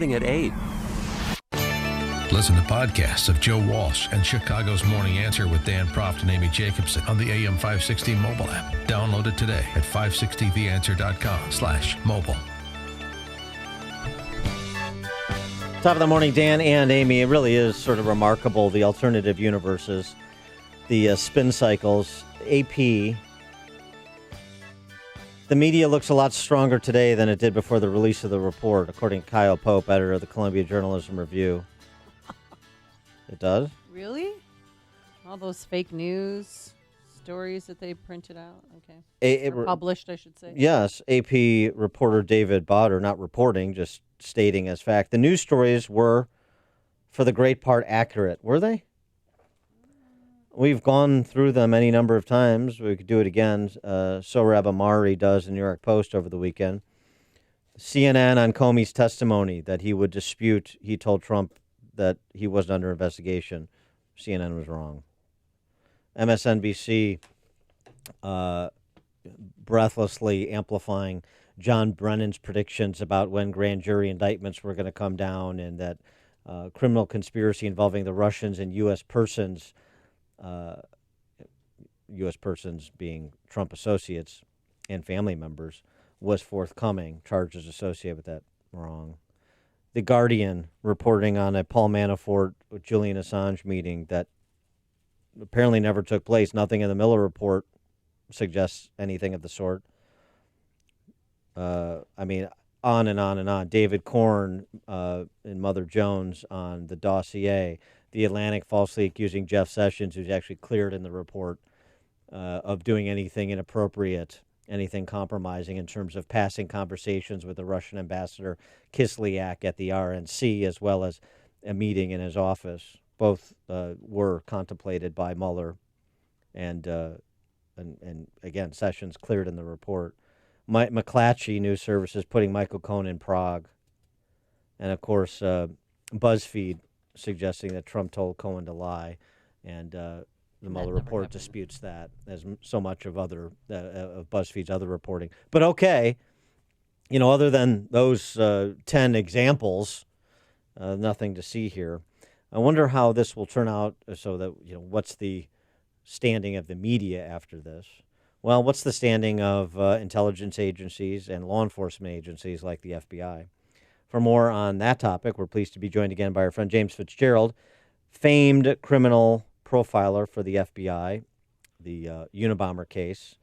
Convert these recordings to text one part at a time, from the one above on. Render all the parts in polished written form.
At 8. Listen to podcasts of Joe Walsh and Chicago's Morning Answer with Dan Proft and Amy Jacobson on the AM 560 mobile app. Download it today at 560theanswer.com/mobile. Top of the morning, Dan and Amy. It really is sort of remarkable, the alternative universes, the spin cycles. AP, the media looks a lot stronger today than it did before the release of the report, according to Kyle Pope, editor of the Columbia Journalism Review. It does? Really? All those fake news stories that they printed out? Okay. Or published, I should say. Yes. AP reporter David Botter, not reporting, just stating as fact. The news stories were, for the great part, accurate. Were they? We've gone through them any number of times. We could do it again. Sohrab Ahmari does in the New York Post over the weekend. CNN on Comey's testimony that he would dispute. He told Trump that he wasn't under investigation. CNN was wrong. MSNBC breathlessly amplifying John Brennan's predictions about when grand jury indictments were going to come down, and that criminal conspiracy involving the Russians and U.S. persons, U.S. persons being Trump associates and family members, was forthcoming. Charges associated with that, wrong. The Guardian reporting on a Paul Manafort with Julian Assange meeting that apparently never took place. Nothing in the Mueller report suggests anything of the sort. On and on and on. David Korn and Mother Jones on the dossier. The Atlantic falsely accusing Jeff Sessions, who's actually cleared in the report, of doing anything inappropriate, anything compromising in terms of passing conversations with the Russian ambassador Kislyak at the RNC, as well as a meeting in his office. Both were contemplated by Mueller, and again, Sessions cleared in the report. McClatchy News Services putting Michael Cohen in Prague, and of course BuzzFeed suggesting that Trump told Cohen to lie, and the Mueller report disputes that, as so much of other of BuzzFeed's other reporting. But okay, other than those 10 examples, nothing to see here. I wonder how this will turn out. So that what's the standing of the media after this? Well, what's the standing of intelligence agencies and law enforcement agencies like the FBI? For more on that topic, we're pleased to be joined again by our friend James Fitzgerald, famed criminal profiler for the FBI, the Unabomber case.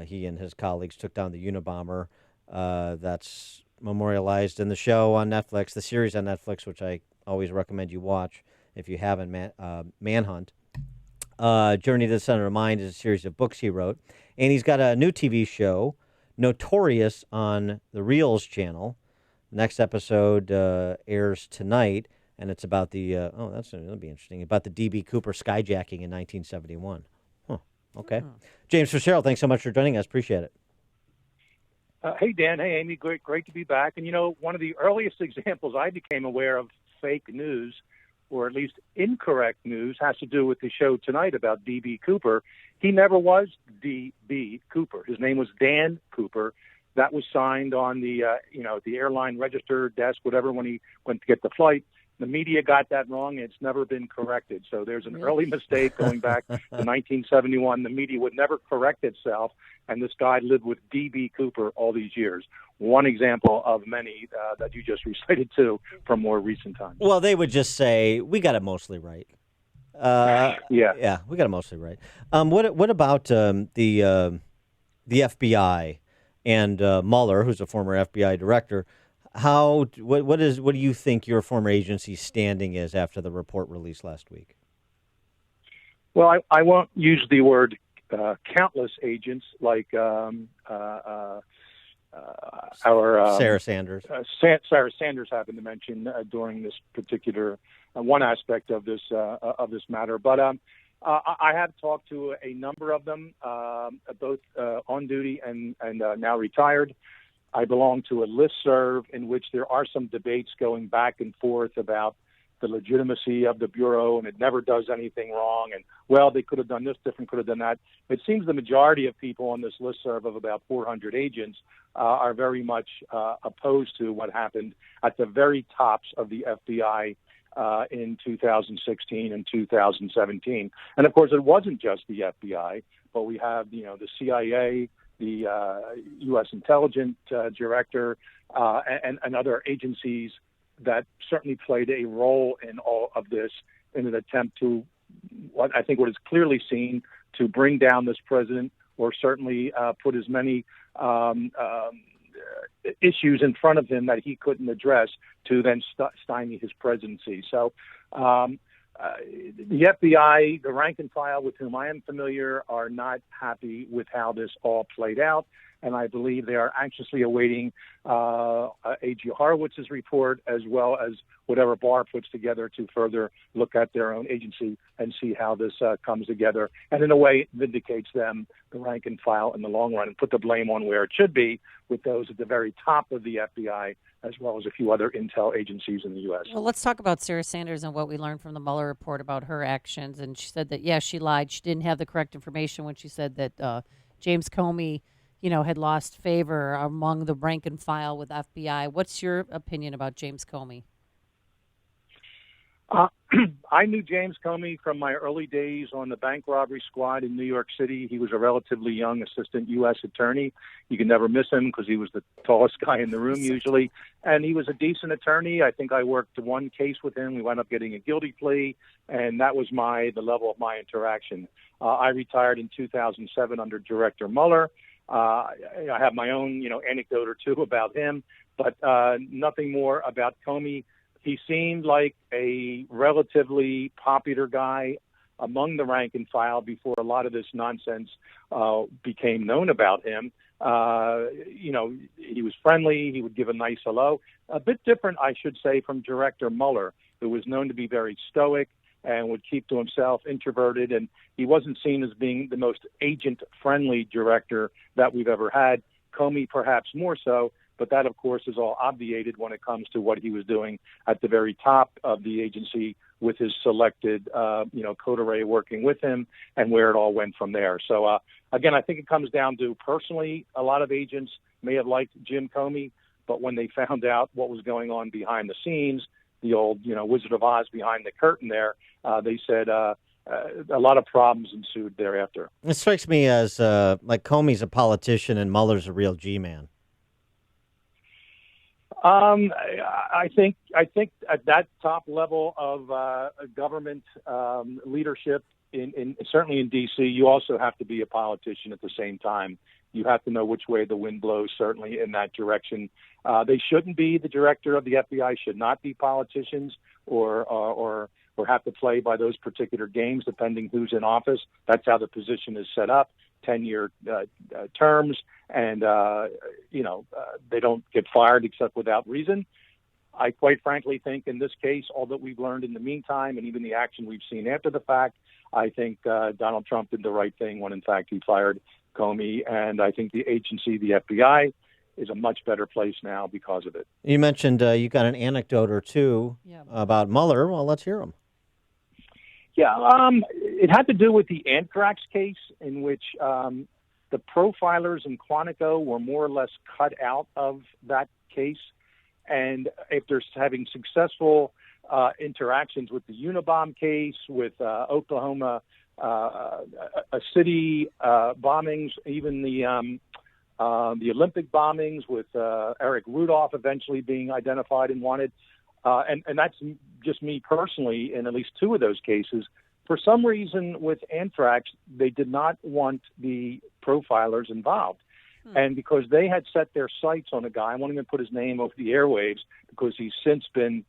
He and his colleagues took down the Unabomber. That's memorialized in the show on Netflix, the series on Netflix, which I always recommend you watch if you haven't, Manhunt. Journey to the Center of Mind is a series of books he wrote. And he's got a new TV show, Notorious, on the Reels channel. Next episode airs tonight, and it's about that'll be interesting, about the D.B. Cooper skyjacking in 1971. Huh. Okay. Oh. James Fitzgerald, thanks so much for joining us. Appreciate it. Hey, Dan. Hey, Amy. Great to be back. And, one of the earliest examples I became aware of fake news, or at least incorrect news, has to do with the show tonight about D.B. Cooper. He never was D.B. Cooper. His name was Dan Cooper. That was signed on the, the airline register desk, whatever, when he went to get the flight. The media got that wrong, and it's never been corrected. So there's an early mistake going back to 1971. The media would never correct itself, and this guy lived with D.B. Cooper all these years. One example of many that you just recited, too, from more recent times. Well, they would just say, we got it mostly right. Yeah, we got it mostly right. What about the FBI and Mueller, who's a former FBI director? What do you think your former agency's standing is after the report released last week? Well, I won't use the word countless agents like our Sarah Sanders. Sarah Sanders happened to mention during this particular one aspect of this matter, but I have talked to a number of them, both on duty and now retired. I belong to a listserv in which there are some debates going back and forth about the legitimacy of the Bureau, and it never does anything wrong. And, well, they could have done this different, could have done that. It seems the majority of people on this listserv of about 400 agents are very much opposed to what happened at the very tops of the FBI in 2016 and 2017. And, of course, it wasn't just the FBI, but we have, the CIA, the U.S. intelligence director, and other agencies that certainly played a role in all of this in an attempt to, what is clearly seen, to bring down this president, or certainly put as many issues in front of him that he couldn't address to then stymie his presidency. So the FBI, the rank and file with whom I am familiar, are not happy with how this all played out. And I believe they are anxiously awaiting A.G. Horowitz's report, as well as whatever Barr puts together to further look at their own agency and see how this comes together. And in a way, it vindicates them, the rank and file, in the long run, and put the blame on where it should be, with those at the very top of the FBI, as well as a few other intel agencies in the U.S. Well, let's talk about Sarah Sanders and what we learned from the Mueller report about her actions. And she said that, she lied. She didn't have the correct information when she said that James Comey, had lost favor among the rank and file with FBI. What's your opinion about James Comey? I knew James Comey from my early days on the bank robbery squad in New York City. He was a relatively young assistant U.S. attorney. You could never miss him because he was the tallest guy in the room usually. And he was a decent attorney. I think I worked one case with him. We wound up getting a guilty plea, and that was the level of my interaction. I retired in 2007 under Director Mueller. I have my own, anecdote or two about him, but nothing more about Comey. He seemed like a relatively popular guy among the rank and file before a lot of this nonsense became known about him. He was friendly. He would give a nice hello. A bit different, I should say, from Director Mueller, who was known to be very stoic and would keep to himself, introverted, and he wasn't seen as being the most agent-friendly director that we've ever had. Comey perhaps more so, but that, of course, is all obviated when it comes to what he was doing at the very top of the agency with his selected, coterie working with him, and where it all went from there. So, again, I think it comes down to, personally, a lot of agents may have liked Jim Comey, but when they found out what was going on behind the scenes, the old, Wizard of Oz behind the curtain there, they said a lot of problems ensued thereafter. It strikes me as like Comey's a politician and Mueller's a real G-man. I think at that top level of government leadership, certainly in D.C., you also have to be a politician at the same time. You have to know which way the wind blows, certainly in that direction. They shouldn't be. The director of the FBI should not be politicians or have to play by those particular games, depending who's in office. That's how the position is set up, 10-year terms, and, they don't get fired except without reason. I quite frankly think in this case, all that we've learned in the meantime, and even the action we've seen after the fact, I think Donald Trump did the right thing when, in fact, he fired Comey, and I think the agency, the FBI, is a much better place now because of it. You mentioned you got an anecdote or two about Mueller. Well, let's hear them. Yeah, it had to do with the anthrax case, in which the profilers in Quantico were more or less cut out of that case. And after having successful interactions with the Unabomb case, with Oklahoma City bombings, even the Olympic bombings, with Eric Rudolph eventually being identified and wanted, and that's just me personally in at least two of those cases. For some reason with anthrax, they did not want the profilers involved. And because they had set their sights on a guy, I won't even put his name over the airwaves because he's since been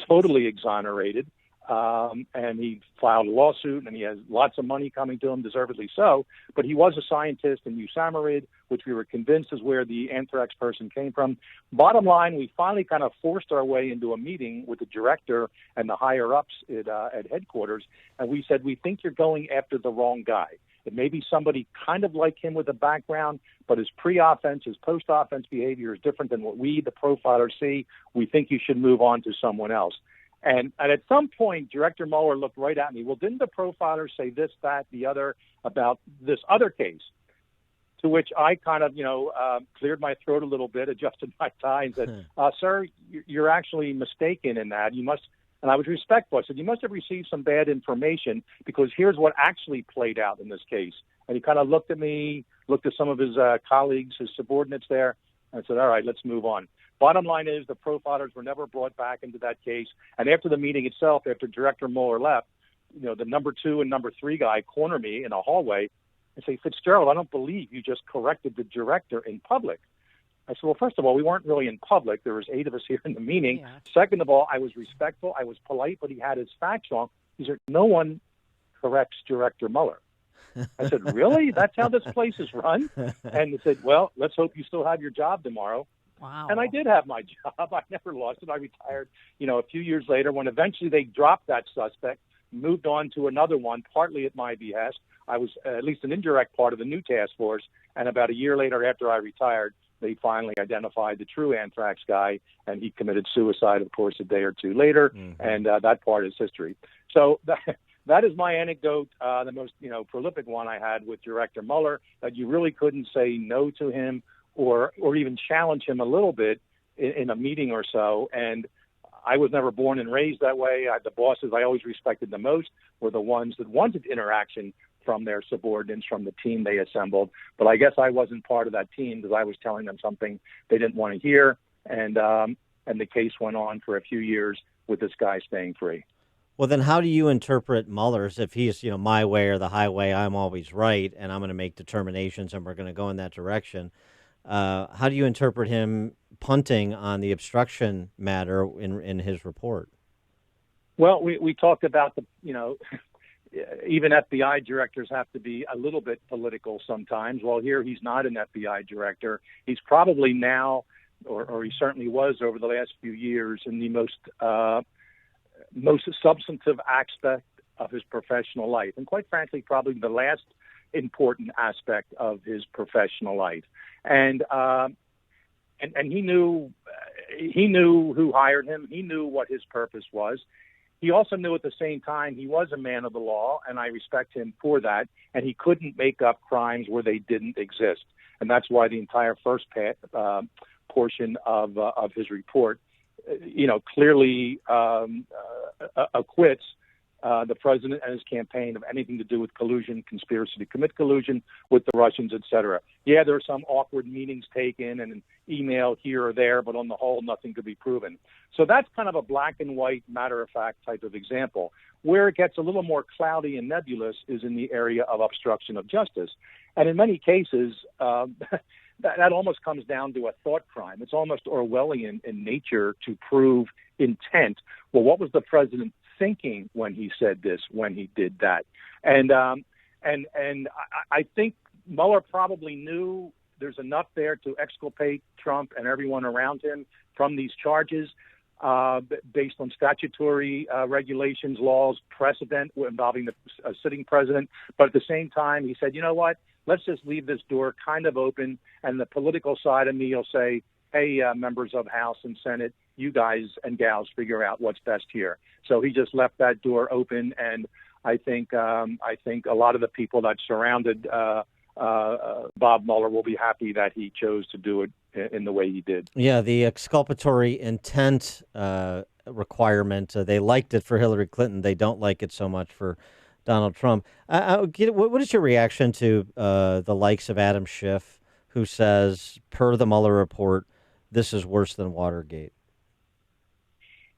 totally exonerated, and he filed a lawsuit, and he has lots of money coming to him, deservedly so. But he was a scientist in Usamaryd, which we were convinced is where the anthrax person came from. Bottom line, we finally kind of forced our way into a meeting with the director and the higher-ups at headquarters, and we said, we think you're going after the wrong guy. It may be somebody kind of like him with a background, but his pre-offense, his post-offense behavior is different than what we, the profilers, see. We think you should move on to someone else. And at some point, Director Mueller looked right at me. Well, didn't the profiler say this, that, the other about this other case? To which I kind of, cleared my throat a little bit, adjusted my tie, and said, "Sir, you're actually mistaken in that. You must." And I was respectful. I said, "You must have received some bad information, because here's what actually played out in this case." And he kind of looked at me, looked at some of his colleagues, his subordinates there, and said, "All right, let's move on." Bottom line is the profilers were never brought back into that case. And after the meeting itself, after Director Mueller left, the number 2 and number 3 guy corner me in a hallway and say, "Fitzgerald, I don't believe you just corrected the director in public." I said, "Well, first of all, we weren't really in public. There was 8 of us here in the meeting. Yeah. Second of all, I was respectful. I was polite, but he had his facts wrong." He said, "No one corrects Director Mueller." I said, "Really? That's how this place is run?" And he said, "Well, let's hope you still have your job tomorrow." Wow. And I did have my job. I never lost it. I retired, a few years later, when eventually they dropped that suspect, moved on to another one, partly at my behest. I was at least an indirect part of the new task force. And about a year later, after I retired, they finally identified the true anthrax guy, and he committed suicide, of course, a day or two later. Mm-hmm. And that part is history. So that is my anecdote, the most prolific one I had with Director Mueller, that you really couldn't say no to him or even challenge him a little bit in a meeting or so. And I was never born and raised that way. The bosses I always respected the most were the ones that wanted interaction from their subordinates, from the team they assembled. But I guess I wasn't part of that team, because I was telling them something they didn't want to hear. And the case went on for a few years with this guy staying free. Well, then how do you interpret Mueller's, if he's, my way or the highway, I'm always right, and I'm going to make determinations and we're going to go in that direction? How do you interpret him punting on the obstruction matter in his report? Well, we talked about even FBI directors have to be a little bit political sometimes. Well, here he's not an FBI director. He's probably now, or he certainly was over the last few years, in the most substantive aspect of his professional life, and quite frankly, probably the last important aspect of his professional life. And he knew who hired him. He knew what his purpose was. He also knew at the same time he was a man of the law, and I respect him for that. And he couldn't make up crimes where they didn't exist, and that's why the entire first portion of his report, clearly acquits the president and his campaign of anything to do with collusion, conspiracy to commit collusion with the Russians, etc. Yeah, there are some awkward meetings taken and an email here or there, but on the whole, nothing could be proven. So that's kind of a black and white, matter-of-fact type of example. Where it gets a little more cloudy and nebulous is in the area of obstruction of justice. And in many cases, that almost comes down to a thought crime. It's almost Orwellian in nature to prove intent. Well, what was the president thinking when he said this, when he did that? And I think Mueller probably knew there's enough there to exculpate Trump and everyone around him from these charges, based on statutory regulations, laws, precedent involving the sitting president. But at the same time, he said, you know what? Let's just leave this door kind of open, and the political side of me will say, hey, members of House and Senate, you guys and gals figure out what's best here. So he just left that door open, and I think a lot of the people that surrounded Bob Mueller will be happy that he chose to do it in the way he did. Yeah, the exculpatory intent requirement, they liked it for Hillary Clinton. They don't like it so much for Donald Trump. What is your reaction to the likes of Adam Schiff, who says, per the Mueller report, this is worse than Watergate?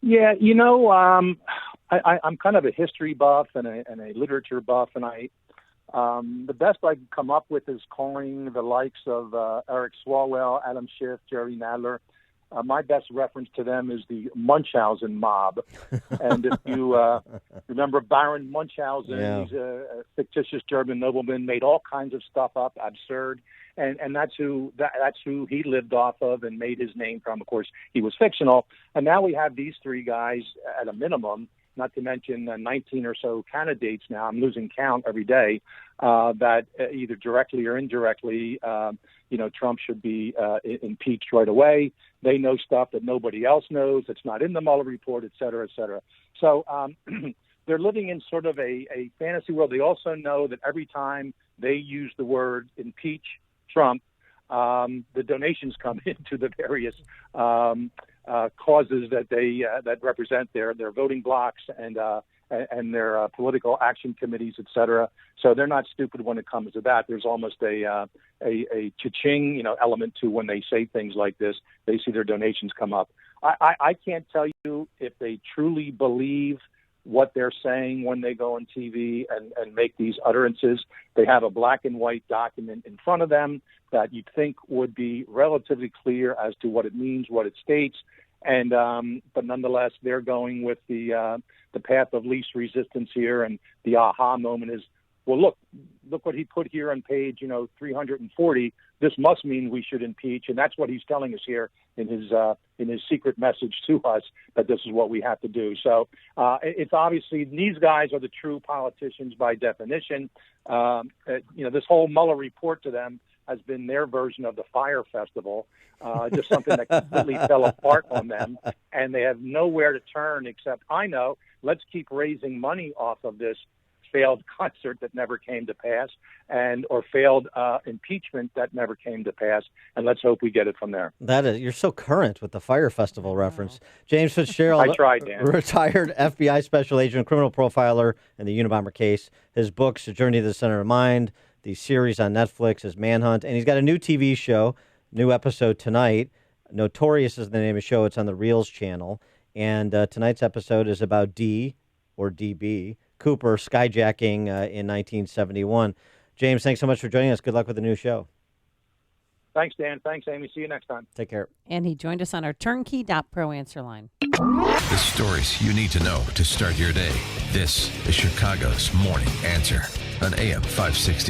Yeah, I'm kind of a history buff and a literature buff, and the best I can come up with is calling the likes of Eric Swalwell, Adam Schiff, Jerry Nadler. My best reference to them is the Munchausen mob. And if you remember Baron Munchausen, yeah. He's a fictitious German nobleman, made all kinds of stuff up, absurd. And that's who he lived off of and made his name from. Of course, he was fictional. And now we have these three guys, at a minimum, not to mention 19 or so candidates now, I'm losing count every day, that either directly or indirectly, Trump should be impeached right away. They know stuff that nobody else knows that's not in the Mueller report, et cetera, et cetera. So they're living in sort of a fantasy world. They also know that every time they use the word impeach Trump, the donations come into the various causes that that represent their voting blocks and their political action committees, et cetera. So they're not stupid when it comes to that. There's almost a cha-ching, element to when they say things like this. They see their donations come up. I can't tell you if they truly believe what they're saying when they go on TV and make these utterances. They have a black and white document in front of them that you'd think would be relatively clear as to what it means, what it states. And but nonetheless, they're going with the path of least resistance here. And the aha moment is, well, look what he put here on page 340. This must mean we should impeach, and that's what he's telling us here in his secret message to us, that this is what we have to do. So it's obviously these guys are the true politicians by definition. This whole Mueller report to them has been their version of the Fire Festival, just something that completely fell apart on them, and they have nowhere to turn except, let's keep raising money off of this failed concert that never came to pass, or failed impeachment that never came to pass, and let's hope we get it from there. You're so current with the Fire Festival reference. James Fitzgerald, I tried, Dan. Retired FBI special agent, criminal profiler in the Unabomber case. His books, A Journey to the Center of Mind, the series on Netflix is Manhunt, and he's got a new TV show, new episode tonight. Notorious is the name of the show. It's on the Reels channel, and tonight's episode is about DB Cooper skyjacking in 1971. James, thanks so much for joining us. Good luck with the new show. Thanks, Dan. Thanks, Amy. See you next time. Take care. And he joined us on our turnkey.pro answer line. The stories you need to know to start your day. This is Chicago's Morning Answer on AM 560.